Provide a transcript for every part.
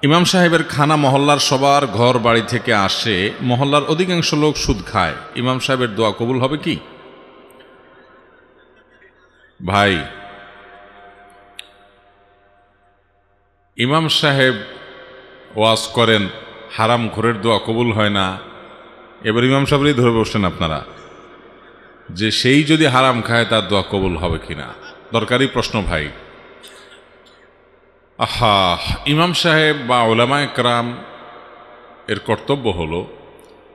ইমাম সাহেবের খানা মহল্লার সবার ঘর বাড়ি থেকে আসে, মহল্লার অধিকাংশ লোক সুদ খায়, ইমাম সাহেবের দোয়া কবুল হবে কি? ভাই, ইমাম সাহেব ওয়াজ করেন, হারাম ঘরের দোয়া কবুল হয় না, এবার ইমাম সাহেবই ধরে বসছেন আপনারা যে সেই যদি হারাম খায় তার দোয়া কবুল হবে কিনা। দরকারি প্রশ্ন ভাই। আহা, ইমাম সাহেব বা উলামায়ে কেরাম এর কর্তব্য হলো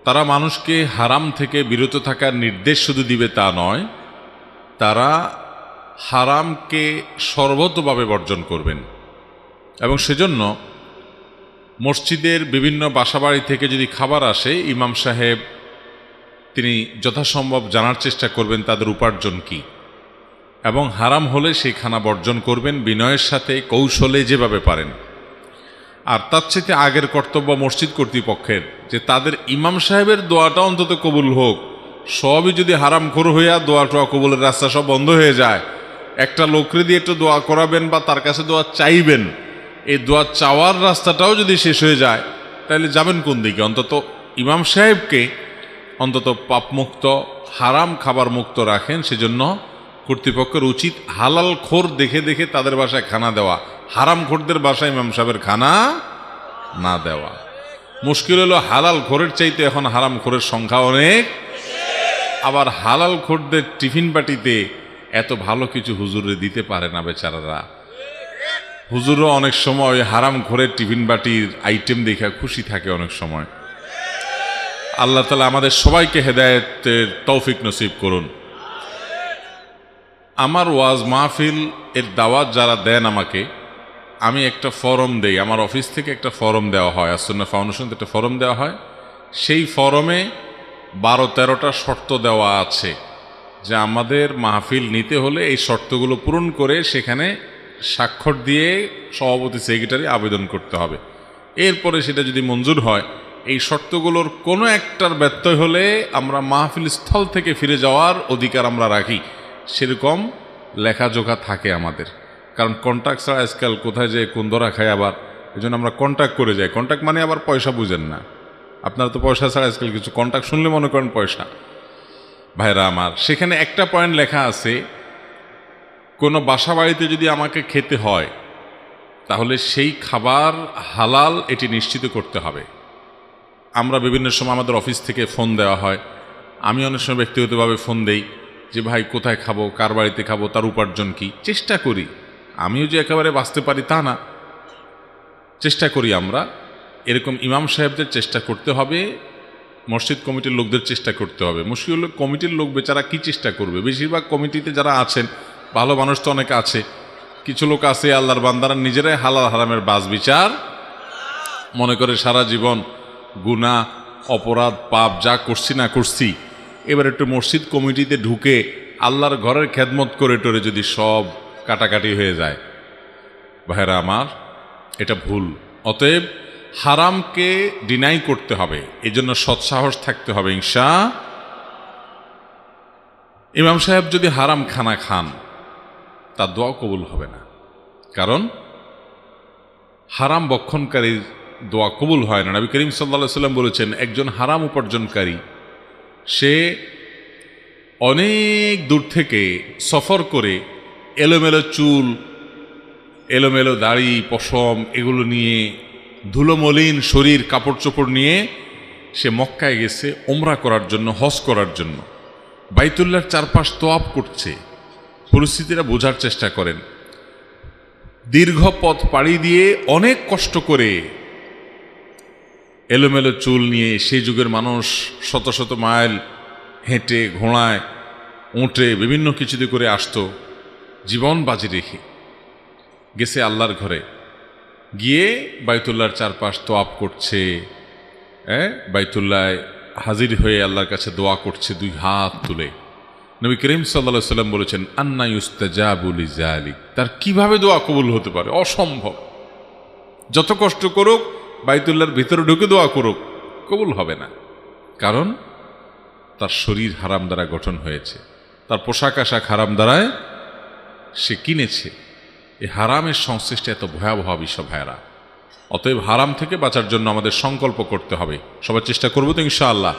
তারা মানুষকে হারাম থেকে বিরত থাকার নির্দেশ শুধু দিবে তা নয়, তারা হারামকে সর্বতভাবে বর্জন করবেন। এবং সেজন্য মসজিদের বিভিন্ন বাসাবাড়ি থেকে যদি খাবার আসে, ইমাম সাহেব তিনি যথাসম্ভব জানার চেষ্টা করবেন তাদের উপার্জন কি, এবং হারাম হলে সেই খানা বর্জন করবেন বিনয়ের সাথে, কৌশলে, যেভাবে পারেন। আর তার চেয়ে আগের কর্তব্য মসজিদ কর্তৃপক্ষের যে তাদের ইমাম সাহেবের দোয়াটা অন্তত কবুল হোক। সবই যদি হারাম খোর হইয়া দোয়াটা কবুলের রাস্তা সব বন্ধ হয়ে যায়, একটা লোকরে দিয়ে একটু দোয়া করাবেন বা তার কাছে দোয়া চাইবেন, এই দোয়া চাওয়ার রাস্তাটাও যদি শেষ হয়ে যায়, তাহলে যাবেন কোন দিকে? অন্তত ইমাম সাহেবকে অন্তত পাপমুক্ত, হারাম খাবার মুক্ত রাখেন। সেজন্য কর্তৃপক্ষের উচিত হালাল খোর দেখে দেখে তাদের বাসায় খানা দেওয়া, হারাম খোরদের বাসায় ইমাম সাহেবের খানা না দেওয়া। মুশকিল হলো হালাল খোরের চাইতে এখন হারাম খোরের সংখ্যা অনেক। আবার হালাল খোরদের টিফিন বাটিতে এত ভালো কিছু হুজুরে দিতে পারে না বেচারারা। হুজুরও অনেক সময় হারাম খোরের টিফিন বাটির আইটেম দেখে খুশি থাকে অনেক সময়। আল্লাহ তাআলা আমাদের সবাইকে হেদায়েতের তৌফিক নসিব করুন। আমার ওয়াজ মাহফিল এর দাওয়াত যারা দেন আমাকে, আমি একটা ফরম দেই, আমার অফিস থেকে একটা ফরম দেওয়া হয়, আসুন্নাহ ফাউন্ডেশন থেকে একটা ফরম দেওয়া হয়। সেই ফরমে 12-13টা শর্ত দেওয়া আছে যে আমাদের মাহফিল নিতে হলে এই শর্তগুলো পূরণ করে সেখানে স্বাক্ষর দিয়ে সভাপতি, সেক্রেটারি আবেদন করতে হবে। এরপরে সেটা যদি মঞ্জুর হয়, এই শর্তগুলোর কোনো একটার ব্যত্যয় হলে আমরা মাহফিল স্থল থেকে ফিরে যাওয়ার অধিকার আমরা রাখি। সেরকম লেখাজোখা থাকে আমাদের, কারণ কন্ট্যাক্ট ছাড়া আজকাল কোথায় যে কোন ধরা খায়। আবার এই জন্য আমরা কন্ট্যাক্ট করে যাই। কন্ট্যাক্ট মানে আবার পয়সা বুঝেন না আপনারা, তো পয়সা ছাড়া আজকাল কিছু, কন্ট্যাক্ট শুনলে মনে করেন পয়সা। ভাইরা আমার, সেখানে একটা পয়েন্ট লেখা আছে, কোনো বাসা বাড়িতে যদি আমাকে খেতে হয় তাহলে সেই খাবার হালাল এটি নিশ্চিত করতে হবে। আমরা বিভিন্ন সময় আমাদের অফিস থেকে ফোন দেওয়া হয়, আমি অনেক সময় ব্যক্তিগতভাবে ফোন দেই যে ভাই কোথায় খাবো, কার বাড়িতে খাবো, তার উপার্জন কি। চেষ্টা করি, আমিও যে একেবারে বাঁচতে পারি তা না, চেষ্টা করি আমরা। এরকম ইমাম সাহেবদের চেষ্টা করতে হবে, মসজিদ কমিটির লোকদের চেষ্টা করতে হবে। মুশকিল হলো কমিটির লোক বেচারা কি চেষ্টা করবে। বেশিরভাগ কমিটিতে যারা আছেন, ভালো মানুষ তো অনেক আছে, কিছু লোক আছে আল্লাহর বান্দারা নিজেরাই হালাল হারামের বাজ বিচার মনে করে সারা জীবন গুনাহ, অপরাধ, পাপ যা করছি না করছি, এবার একটু মসজিদ কমিটিতে ঢুকে আল্লাহর ঘরের খেদমত করে টোরে যদি সব কাটাকাটি হয়ে যায়, ভাইরা আমার, এটা ভুল। অতএব হারামকে ডিনাই করতে হবে, এজন্য সৎসাহস থাকতে হবে ইনশাআল্লাহ। ইমাম সাহেব যদি হারাম খানা খান, তার দোয়া কবুল হবে না, কারণ হারাম বক্ষণকারীর দোয়া কবুল হয় না। নবী করিম সাল্লাল্লাহু আলাইহি ওয়াসাল্লাম বলেছেন, একজন হারাম উপার্জনকারী সে অনেক দূর থেকে সফর করে এলোমেলো চুল, এলোমেলো দাড়ি, পশম এগুলো নিয়ে, ধুলোমলিন শরীর, কাপড় চোপড় নিয়ে সে মক্কায় গেছে ওমরা করার জন্য, হজ করার জন্য। বাইতুল্লাহর চারপাশ তোয়াফ করছে। পরিস্থিতিটা বোঝার চেষ্টা করেন। দীর্ঘ পথ পাড়ি দিয়ে অনেক কষ্ট করে এলোমেলো চুল নিয়ে, সেই যুগের মানুষ শত শত মাইল হেঁটে, ঘোড়ায়, উঁটে, বিভিন্ন কিছুতে করে আসতো, জীবন বাজি রেখে গেছে আল্লাহর ঘরে, গিয়ে বাইতুল্লাহর চারপাশ তোয়াফ করছে, বাইতুল্লায় হাজির হয়ে আল্লাহর কাছে দোয়া করছে দুই হাত তুলে। নবী করিম সাল্লাল্লাহু আলাইহি ওয়াসাল্লাম বলেছেন, আন্না ইউস্তাজাবু লিযালিক, তার কিভাবে দোয়া কবুল হতে পারে? অসম্ভব। যত কষ্ট করুক, বাইতুল্লাহর ভিতরে ঢুকে দোয়া করুক, কবুল হবে না। কারণ তার শরীর হারাম দ্বারা গঠন হয়েছে, তার পোশাক আশাক হারাম দ্বারায় সে কিনেছে। এই হারামের সংশ্লিষ্ট এত ভয়াবহ বিষয় ভাইরা। অতএব হারাম থেকে বাঁচার জন্য আমাদের সংকল্প করতে হবে। সবার চেষ্টা করবো তো ইনশাআল্লাহ।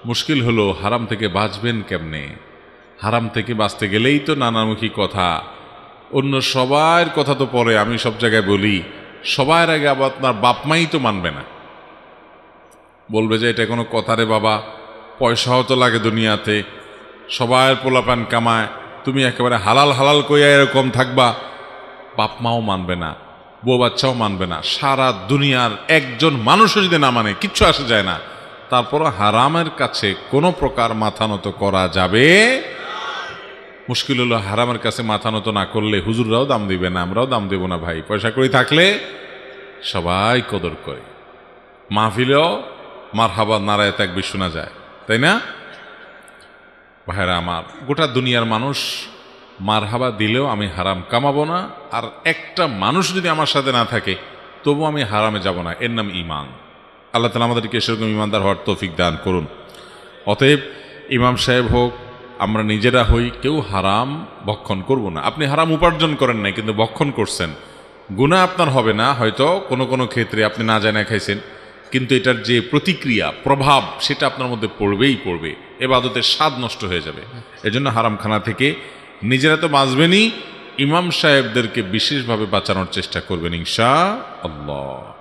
মুশকিল হলো হারাম থেকে বাঁচবেন কেমনে? হারাম থেকে বাঁচতে গেলেই তো নানামুখী কথা, অন্য সবার কথা তো পরে। আমি সব জায়গায় বলি, সবার আগে আবার আপনার বাপ মাই তো মানবে না, বলবে যে এটা কোনো কথা রে বাবা, পয়সাও তো লাগে দুনিয়াতে, সবার পোলাপান কামায়, তুমি একেবারে হালাল হালাল কইয়া এরকম থাকবা। বাপ মাও মানবে না, বউ বাচ্চাও মানবে না, সারা দুনিয়ার একজন মানুষও যদি না মানে কিচ্ছু আসে যায় না। তারপরও হারামের কাছে কোনো প্রকার মাথা নত করা যাবে। মুশকিল হলো হারামের কাছে মাথা নত না করলে হুজুররাও দাম দিবে না, আমরাও দাম দেব না। ভাই পয়সা করি থাকলে সবাই কদর করে, মাহফিলেও মারহাবা নারায় তাকবীর শোনা যায়, তাই না ভাইরা আমার? গোটা দুনিয়ার মানুষ মারহাবা দিলেও আমি হারাম কামাবো না, আর একটা মানুষ যদি আমার সাথে না থাকে তবু আমি হারামে যাব না। এর নাম ঈমান। আল্লাহ তাআলা আমাদেরকে সেরকম ঈমানদার হওয়ার তৌফিক দান করুন। অতএব ইমাম সাহেব হোক, আমরা নিজেরা হই, কেউ হারাম ভক্ষণ করব না। আপনি হারাম উপার্জন করেন নাই কিন্তু ভক্ষণ করছেন, গুনাহ আপনার হবে না। হয়তো কোনো কোনো ক্ষেত্রে আপনি না জানা খাইছেন, কিন্তু এটার যে প্রতিক্রিয়া, প্রভাব, সেটা আপনার মধ্যে পড়বেই পড়বে, ইবাদতের স্বাদ নষ্ট হয়ে যাবে। এজন্য হারামখানা থেকে নিজেরা তো বাঁচবেনই, ইমাম সাহেবদেরকে বিশেষভাবে বাঁচানোর চেষ্টা করবেন ইনশাআল্লাহ।